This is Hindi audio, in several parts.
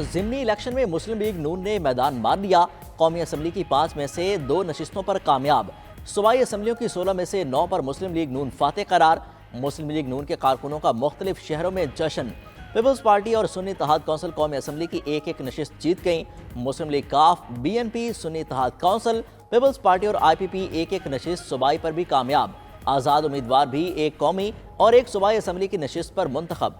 ज़िमनी इलेक्शन में मुस्लिम लीग नून ने मैदान मार लिया। कौमी असम्बली की 5 में से 2 नशिस्तों पर कामयाब। सूबाई असम्बलियों की 16 में से 9 पर मुस्लिम लीग नून फातेह करार। मुस्लिम लीग नून के कारकुनों का मुख्तलिफ शहरों में जश्न। पीपल्स पार्टी और सुन्नी इत्तेहाद कौंसिल कौमी असम्बली की एक नशिस्त जीत गई। मुस्लिम लीग काफ, BNP, Sunni Ittehad Council, Peoples Party और IPP एक नशिस्त सूबाई पर भी कामयाब। आज़ाद उम्मीदवार भी एक कौमी और एक सूबाई असम्बली की नशिस्त पर मुंतखब।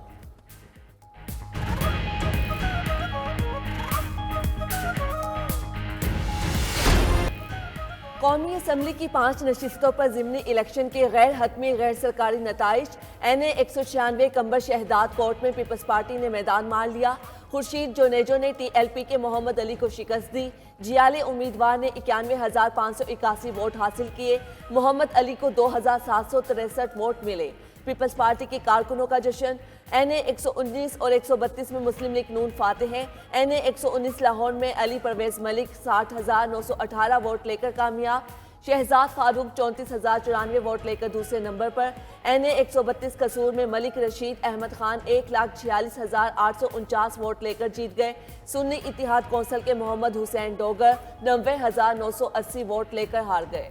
कौमी असम्बली की 5 नशिस्तों पर ज़िमनी इलेक्शन के गैर हतमी गैर सरकारी नताइज। NA 196 कंबर शहदाद कोर्ट में पीपल्स पार्टी ने मैदान मार लिया। खुर्शीद जोनेजो ने TLP के मोहम्मद अली को शिकस्त दी। जियाले उम्मीदवार ने 91,581 वोट हासिल किए। मोहम्मद अली को 2,763 वोट मिले। पीपल्स पार्टी के कारकुनों का जश्न। NA 119 और 132 में मुस्लिम लीग नून फातेह है। NA 119 लाहौर में अली परवेज मलिक 60,918 वोट लेकर कामयाब। शहजाद फारूक 34,094 वोट लेकर दूसरे नंबर पर। NA 132 कसूर में मलिक रशीद अहमद खान 1,46,849 वोट लेकर जीत गए। सुन्नी इत्तेहाद कौंसिल के मोहम्मद हुसैन डोगर 90,980 वोट लेकर हार गए।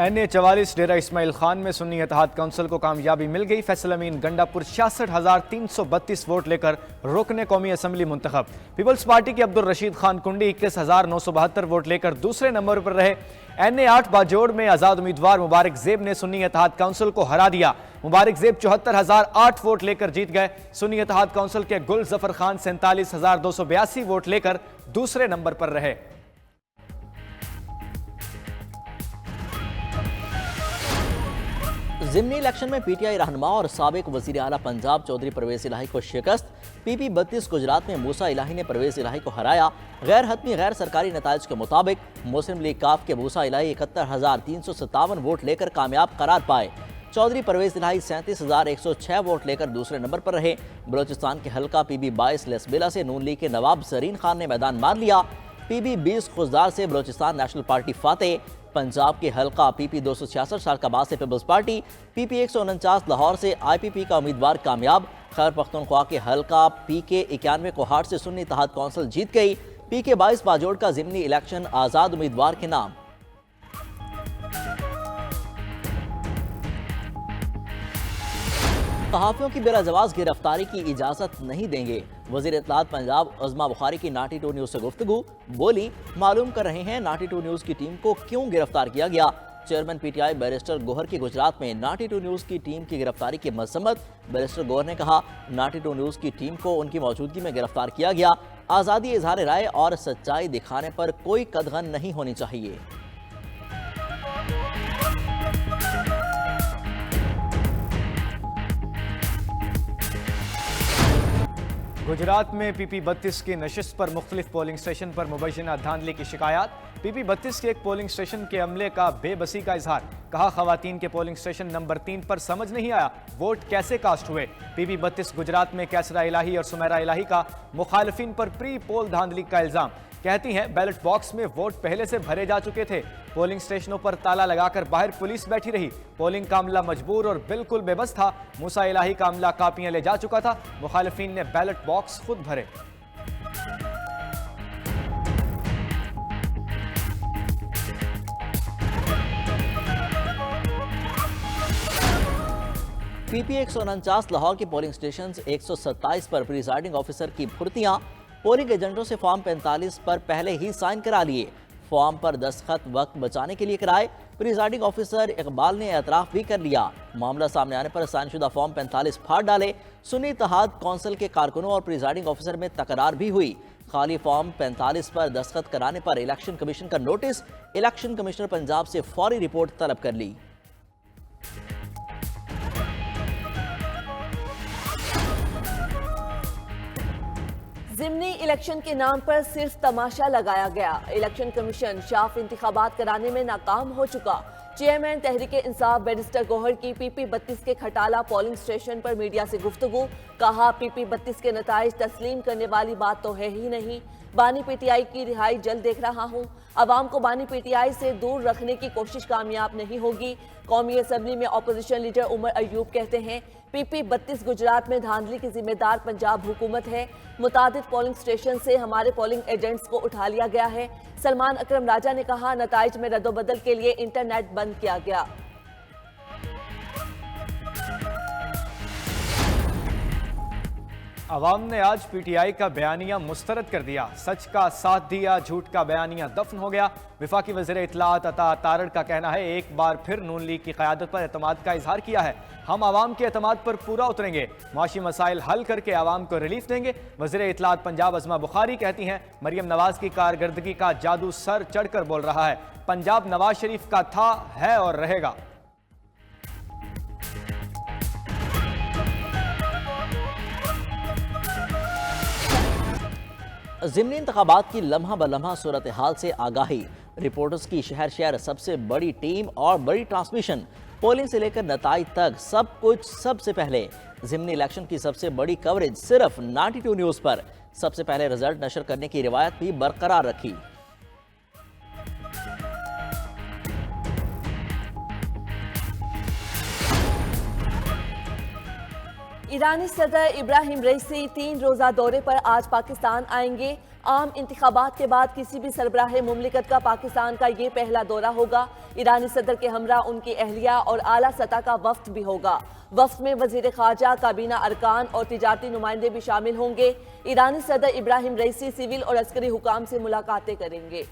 NA 44 डेरा इस्माइल खान में सुन्नी इत्तेहाद काउंसिल को कामयाबी मिल गई। फैसल अमीन गंडापुर 66,332 वोट लेकर रुकने कौमी असम्बली मुंतखब। पीपल्स पार्टी के अब्दुल रशीद खान कुंडी 21,972 वोट लेकर दूसरे नंबर पर रहे। NA 8 बाजोड़ में आज़ाद उम्मीदवार मुबारक जेब ने सुन्नी इत्तेहाद काउंसिल को हरा दिया। मुबारक जेब 74,008 वोट लेकर जीत गए। सुन्नी इत्तेहाद काउंसिल के गुल जफर खान 47,282 वोट लेकर दूसरे नंबर पर रहे। ज़िमनी इलेक्शन में PTI रहनुमा और साबिक वज़ीर आला पंजाब चौधरी परवेज़ इलाही को शिकस्त। PP 32 गुजरात में मूसा इलाही ने परवेज़ इलाही को हराया। गैर हतमी गैर सरकारी नताइज के मुताबिक मुस्लिम लीग काफ के मूसा इलाही 71,357 वोट लेकर कामयाब करार पाए। चौधरी परवेज़ इलाही 37,106 वोट लेकर दूसरे नंबर पर रहे। बलोचिस्तान के हल्का PB 22 लेसबेला से नून लीग के नवाब जरीन खान ने मैदान मार लिया। PB 20 खुजदार से बलोचिस्तान नेशनल पार्टी फातेह। पंजाब के हल्का PP 266 शालकाबाद से पीपल्स पार्टी, PP 149 लाहौर से IPP का उम्मीदवार कामयाब। खैर पख्तूनख्वा के हल्का PK 91 कोहाट से सुन्नी इत्तेहाद कौंसिल जीत गई। PK 22 बाजोड़ का ज़िमनी इलेक्शन आज़ाद उम्मीदवार के नाम। सहाफ़ियों की बेराजवाज गिरफ्तारी की इजाज़त नहीं देंगे। वज़ीर इत्तलात पंजाब अज़मा बुखारी की नाटी 2 न्यूज़ से गुफ्तगू। बोली, मालूम कर रहे हैं नाटी 2 न्यूज़ की टीम को क्यों गिरफ्तार किया गया। चेयरमैन PTI बैरिस्टर गोहर की गुजरात में नाटी 2 न्यूज़ की टीम की गिरफ्तारी की मजम्मत। बैरिस्टर गोहर ने कहा, नाटी 2 न्यूज़ की टीम को उनकी मौजूदगी में गिरफ्तार किया गया। आज़ादी इजहार राय और सच्चाई दिखाने पर कोई कदगन नहीं होनी चाहिए। गुजरात में PP 32 की नशिस्त पर मुख्तलिफ पोलिंग स्टेशन पर मुबैना धांधली की शिकायत। PP 32 के एक पोलिंग स्टेशन के अमले का बेबसी का इजहार। कहा, खवातीन के पोलिंग स्टेशन नंबर 3 पर समझ नहीं आया वोट कैसे कास्ट हुए। PP 32 गुजरात में कैसरा इलाही और सुमेरा इलाही का मुखालिफिन पर प्री पोल धांधली का इल्जाम। कहती हैं, बैलेट बॉक्स में वोट पहले से भरे जा चुके थे। पोलिंग स्टेशनों पर ताला लगाकर बाहर पुलिस बैठी रही। पोलिंग का अमला मजबूर और बिल्कुल बेबस था। मूसा इलाही का अमला कापियां ले जा चुका था। मुखालिफिन ने बैलेट बॉक्स खुद भरे। PP 149 लाहौर के पोलिंग स्टेशन 127 पर प्रिजाइडिंग ऑफिसर की फुर्तियां। पोलिंग एजेंटों से फॉर्म 45 पर पहले ही साइन करा लिए। फॉर्म पर दस्तखत वक्त बचाने के लिए कराए। प्रिजाइडिंग ऑफिसर इकबाल ने एतराफ़ भी कर लिया। मामला सामने आने पर साइनशुदा फॉर्म 45 फाड़ डाले। सुन्नी इत्तेहाद कौंसिल के कारकुनों और प्रिजाइडिंग ऑफिसर में तकरार भी हुई। खाली फॉर्म 45 पर दस्तखत कराने पर इलेक्शन कमीशन का नोटिस। इलेक्शन कमिश्नर पंजाब से फौरी रिपोर्ट तलब कर ली। ज़िमनी इलेक्शन के नाम पर सिर्फ तमाशा लगाया गया। इलेक्शन कमीशन साफ इंतखाबात कराने में नाकाम हो चुका। चेयरमैन तहरीके इंसाफ बैरिस्टर गौहर की पीपी 32 के खटाला पोलिंग स्टेशन पर मीडिया से गुफ्तगू। कहा, पीपी 32 के नताइज तस्लीम करने वाली बात तो है ही नहीं। बानी पीटीआई की रिहाई जल्द देख रहा हूं। अवाम को बानी पीटीआई से दूर रखने की कोशिश कामयाब नहीं होगी। कौमी असम्बली में अपोजिशन लीडर उमर अयूब कहते हैं, पीपी 32 गुजरात में धांधली की जिम्मेदार पंजाब हुकूमत है। मुतादिद पोलिंग स्टेशन से हमारे पोलिंग एजेंट्स को उठा लिया गया है। सलमान अकरम राजा ने कहा, नताइज में रद्दोबदल के लिए इंटरनेट बंद किया गया। अवाम ने आज पीटीआई का बयानिया मुस्तरद कर दिया। सच का साथ दिया, झूठ का बयानिया दफन हो गया। विफाकी वज़ीर इत्तलात अता तारड़ का कहना है, एक बार फिर नून लीग की क़यादत पर एतमाद का इजहार किया है। हम आवाम के एतमाद पर पूरा उतरेंगे, माशी मसाइल हल करके आवाम को रिलीफ देंगे। वज़ीर इत्तलात पंजाब अज़मा बुखारी कहती हैं, मरियम नवाज की कारकर्दगी का जादू सर चढ़कर बोल रहा है। पंजाब नवाज शरीफ का था, है और रहेगा। ज़िमनी इंतखाबात की लम्हा ब लम्हा सूरत हाल से आगाही। रिपोर्टर्स की शहर शहर सबसे बड़ी टीम और बड़ी ट्रांसमिशन। पोलिंग से लेकर नताइज तक सब कुछ सबसे पहले। ज़िमनी इलेक्शन की सबसे बड़ी कवरेज सिर्फ 92 न्यूज़ पर। सबसे पहले रिजल्ट नशर करने की रिवायत भी बरकरार रखी। ईरानी सदर इब्राहिम रईसी 3 रोज़ा दौरे पर आज पाकिस्तान आएंगे। आम इंतखाबात के बाद किसी भी सरबराह मुमलिकत का पाकिस्तान का ये पहला दौरा होगा। ईरानी सदर के हमरा उनकी अहलिया और आला सतह का वफ्द भी होगा। वफ्द में वजीर खारजा, काबीना अरकान और तिजारती नुमाइंदे भी शामिल होंगे। ईरानी सदर इब्राहिम रईसी सिविल और अस्करी हुकाम से मुलाकातें करेंगे।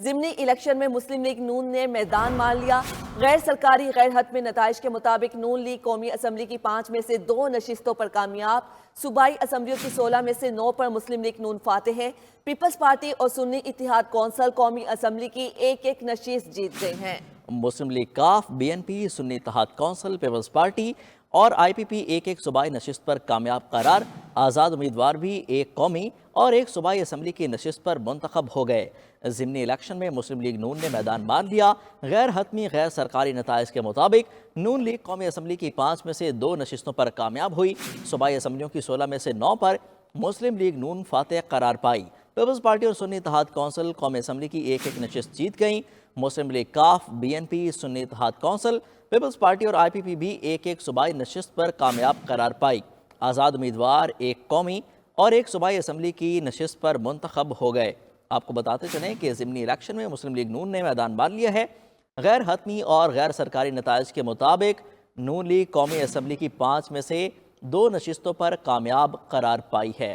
ज़िमनी इलेक्शन में मुस्लिम लीग नून ने मैदान मार लिया। गैर सरकारी गैर हतमी नताइज के मुताबिक नून लीग कौमी असम्बली की 5 में से 2 नशिस्तों पर कामयाब। सूबाई असम्बलियों की 16 में से 9 पर मुस्लिम लीग नून फाते है। पीपल्स पार्टी और सुन्नी इत्तिहाद कौंसल कौमी असम्बली की एक नशिस्त जीत गए हैं। मुस्लिम लीग काफ, BNP, Sunni Ittihad Council, Peoples Party और आईपीपी एक सूबाई नशिस्त पर कामयाब करार। आज़ाद उम्मीदवार भी एक कौमी और एक सूबाई असम्बली की नशिस्त पर मुंतखब हो गए। ज़िमनी इलेक्शन में मुस्लिम लीग नून ने मैदान मार लिया। गैर हतमी गैर सरकारी नताइज के मुताबिक नून लीग कौमी असम्बली की 5 में से 2 नशिस्तों पर कामयाब हुई। सूबाई असम्बलियों की 16 में से 9 पर मुस्लिम लीग नून फातेह करार पाई। पीपल्स पार्टी और सुन्नी इत्तिहाद कौंसल कौमी असम्बली की एक नशिस्त जीत गई। मुस्लिम लीग काफ, BNP, Sunni Ittihad Council, Peoples Party और आईपीपी भी एक सूबाई नशिस्त पर कामयाब करार पाई। आज़ाद उम्मीदवार एक कौमी और एक सूबाई असम्बली की नशिस्त पर मुंतखब हो गए। आपको बताते चलें कि ज़िमनी इलेक्शन में मुस्लिम लीग नून ने मैदान मार लिया है। गैर हतमी और गैर सरकारी नताइज के मुताबिक नून लीग कौमी असम्बली की 5 में से 2 नशिस्तों पर कामयाब करार पाई है।